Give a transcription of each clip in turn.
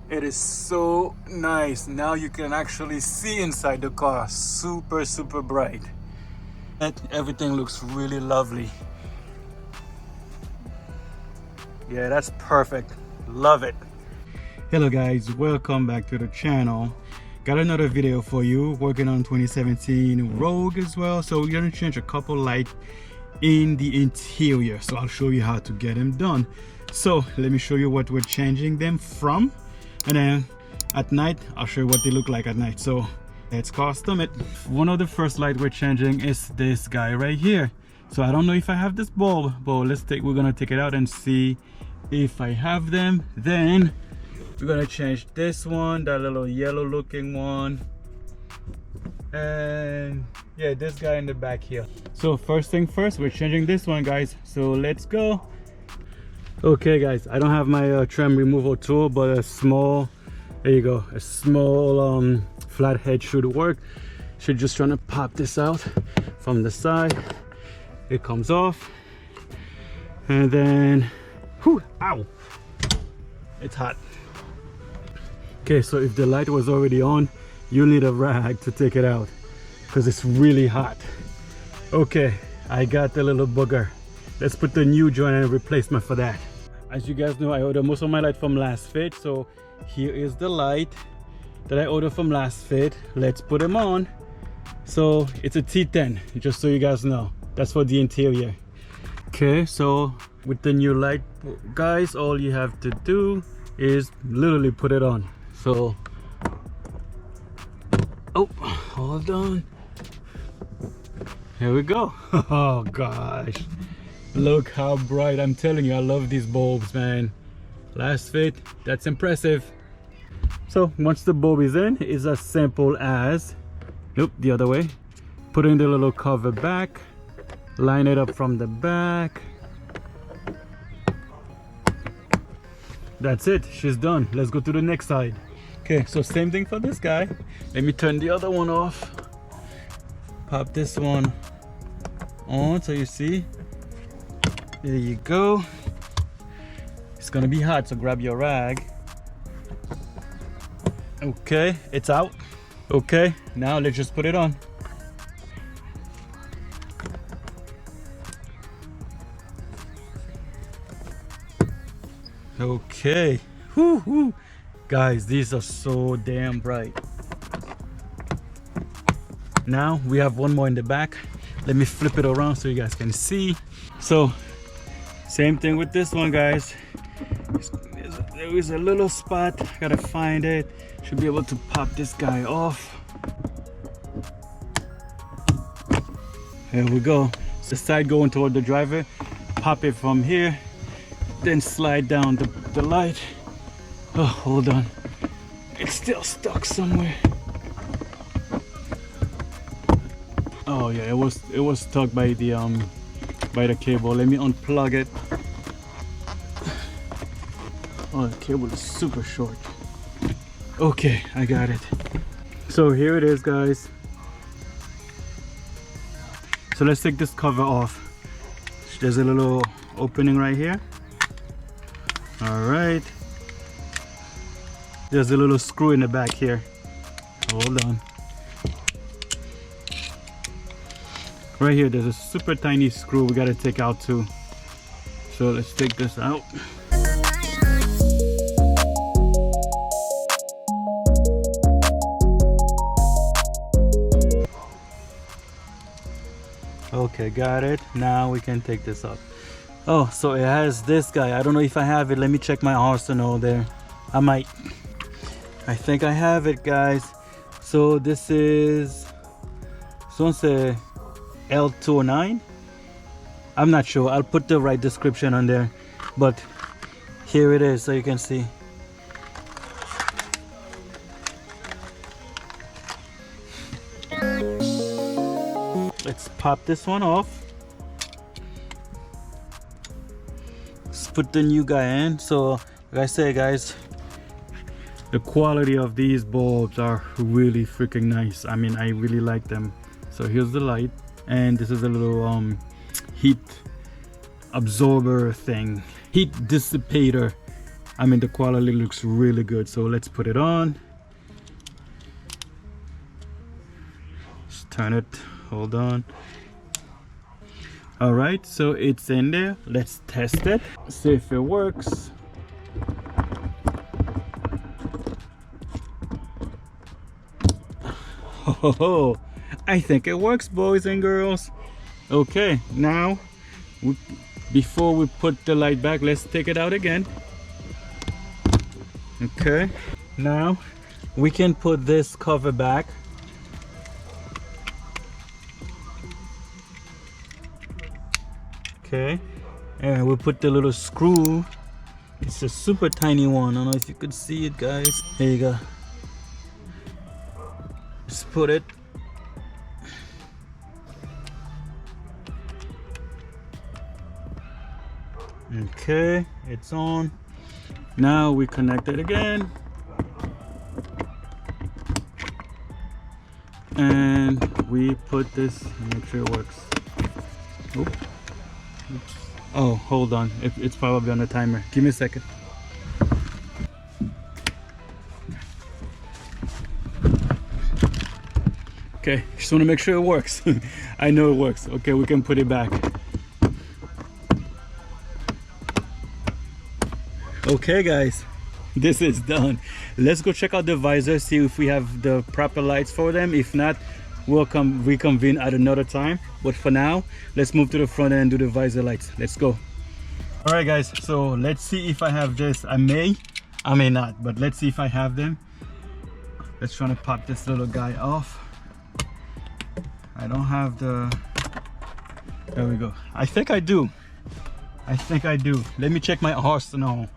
It is so nice. Now you can actually see inside the car. Super bright. And everything looks really lovely. Yeah, that's perfect. Love it. Hello guys, welcome back to the channel. Got another video for you, working on 2017 Rogue as well. So we're gonna change a couple lights in the interior, so I'll show you how to get them done. So let me show you what we're changing them from, and then at night I'll show you what they look like at night. So let's custom it. One of the first light we're changing is this guy right here. So I don't know if I have this bulb, but we're gonna take it out and see if I have them. Then we're gonna change this one, that little yellow looking one, and yeah, this guy in the back here. So first thing first, we're changing this one, guys, so let's go. Okay guys, I don't have my trim removal tool, but a small, there you go, a small flathead should work. Should just trying to pop this out from the side. It comes off, and then whew, ow, it's hot. Okay, so if the light was already on, you need a rag to take it out because it's really hot. Okay, I got the little booger. Let's put the new joint and replacement for that. As you guys know, I ordered most of my light from Last Fit, so here is the light that I ordered from Last Fit. Let's put them on. So it's a T10, just so you guys know. That's for the interior. Okay, so with the new light, guys, all you have to do is literally put it on. So, oh, hold on. Here we go. Oh gosh, look how bright. I'm telling you, I love these bulbs, man. Last Fit, that's impressive. So once the bulb is in, it's as simple as, nope, the other way. Putting the little cover back, line it up from the back. That's it, she's done. Let's go to the next side. Okay, so same thing for this guy. Let me turn the other one off. Pop this one on so you see. There you go. It's gonna be hot, so grab your rag. Okay, it's out. Okay, now let's just put it on. Okay, whoo. Guys, these are so damn bright. Now we have one more in the back. Let me flip it around so you guys can see. So same thing with this one, guys. There is a little spot, gotta find it. Should be able to pop this guy off. Here we go. The side going toward the driver, pop it from here, then slide down the light. Oh, hold on, it's still stuck somewhere. Oh yeah, it was stuck by the cable. Let me unplug it. Oh, the cable is super short. Okay, I got it. So here it is, guys. So let's take this cover off. There's a little opening right here. All right. There's a little screw in the back here. Hold on. Right here, there's a super tiny screw we gotta take out too. So let's take this out. Okay, got it. Now we can take this up. Oh, so it has this guy. I don't know if I have it. Let me check my arsenal there. I might. I think I have it, guys. So this is, someone say L209. I'm not sure. I'll put the right description on there, but here it is so you can see. Let's pop this one off. Let's put the new guy in. So like I say, guys, the quality of these bulbs are really freaking nice. I mean, I really like them. So here's the light, and this is a little heat absorber thing, heat dissipator I mean, the quality looks really good. So let's put it on. Just turn it, hold on. All right, so it's in there. Let's test it, see if it works. Oh, I think it works, boys and girls. Okay, now before we put the light back, let's take it out again. Okay, now we can put this cover back. Okay, and we'll put the little screw. It's a super tiny one. I don't know if you could see it, guys. Here you go. Just put it. Okay, it's on. Now we connect it again. And we put this, make sure it works. Oops. Oops. Oh, hold on. It's probably on the timer. Give me a second. Okay, just want to make sure it works. I know it works. Okay, we can put it back. Okay guys, this is done. Let's go check out the visor, see if we have the proper lights for them. If not, we'll reconvene at another time. But for now, let's move to the front end and do the visor lights. Let's go. All right guys, so let's see if I have this. I may not, but let's see if I have them. Let's try to pop this little guy off. I don't have the, there we go. I think I do. Let me check my arsenal.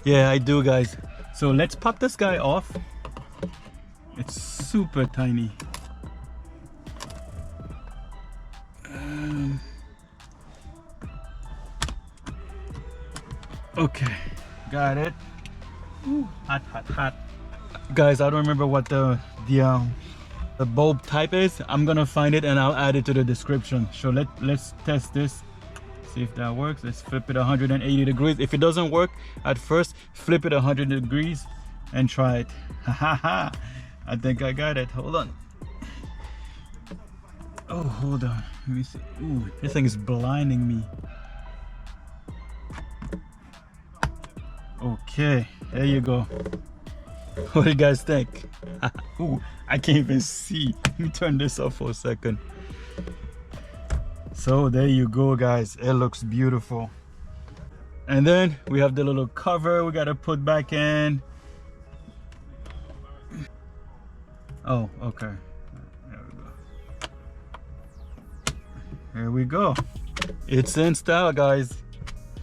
Yeah, I do, guys. So let's pop this guy off. It's super tiny. Okay, got it. Ooh, hot, hot, hot. Guys, I don't remember what the bulb type is. I'm gonna find it and I'll add it to the description. So let's test this, see if that works. Let's flip it 180 degrees. If it doesn't work at first, flip it 100 degrees and try it. Haha, I think I got it. Hold on. Oh, hold on, let me see. Ooh, this thing is blinding me. Okay, there you go. What do you guys think? Ooh, I can't even see. Let me turn this off for a second. So there you go, guys. It looks beautiful. And then we have the little cover we gotta put back in. Oh, okay. There we go. It's in style, guys.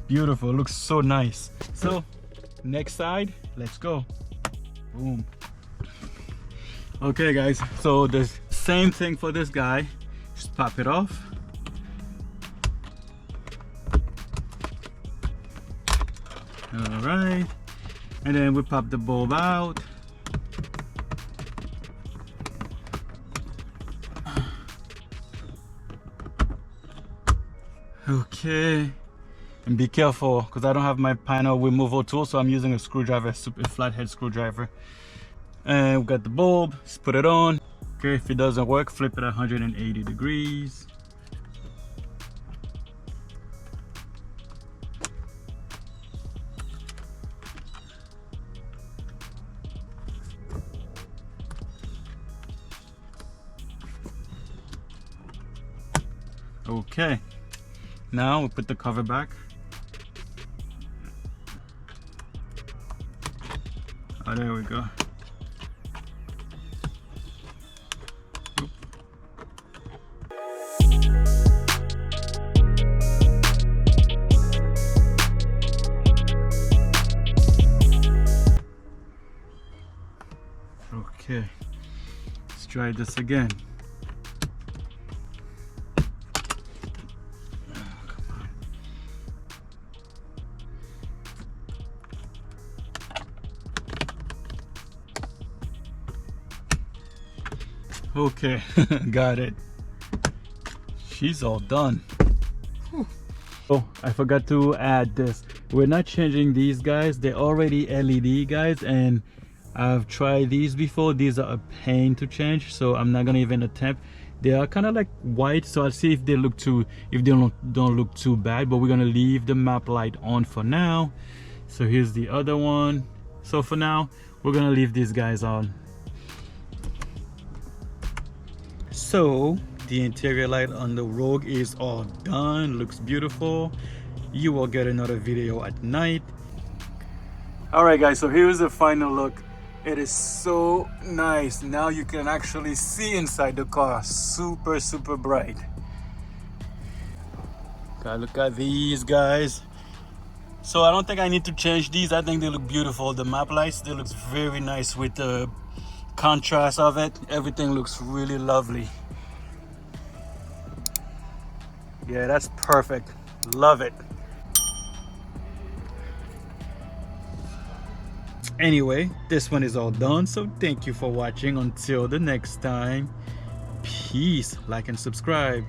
Beautiful. It looks so nice. So next side, let's go. Boom. Okay guys, so the same thing for this guy. Just pop it off. All right, and then we pop the bulb out. Okay, and be careful because I don't have my panel removal tool, so I'm using a screwdriver, a flathead screwdriver. And we got the bulb, just put it on. Okay, if it doesn't work, flip it 180 degrees. Okay, now we put the cover back. Oh, there we go. Okay, let's try this again. Okay, got it. She's all done. Whew. Oh, I forgot to add this. We're not changing these guys. They're already LED guys, and I've tried these before. These are a pain to change, so I'm not gonna even attempt. They are kind of like white, so I'll see if they look too, if they don't look too bad. But we're gonna leave the map light on for now. So here's the other one. So for now, we're gonna leave these guys on. So the interior light on the Rogue is all done. Looks beautiful. You will get another video at night. All right guys, so here's the final look. It is so nice. Now you can actually see inside the car. Super bright. God, look at these guys. So I don't think I need to change these. I think they look beautiful. The map lights, they look very nice with the contrast of it. Everything looks really lovely. Yeah, that's perfect. Love it. Anyway, this one is all done, so thank you for watching. Until the next time, peace. Like and subscribe.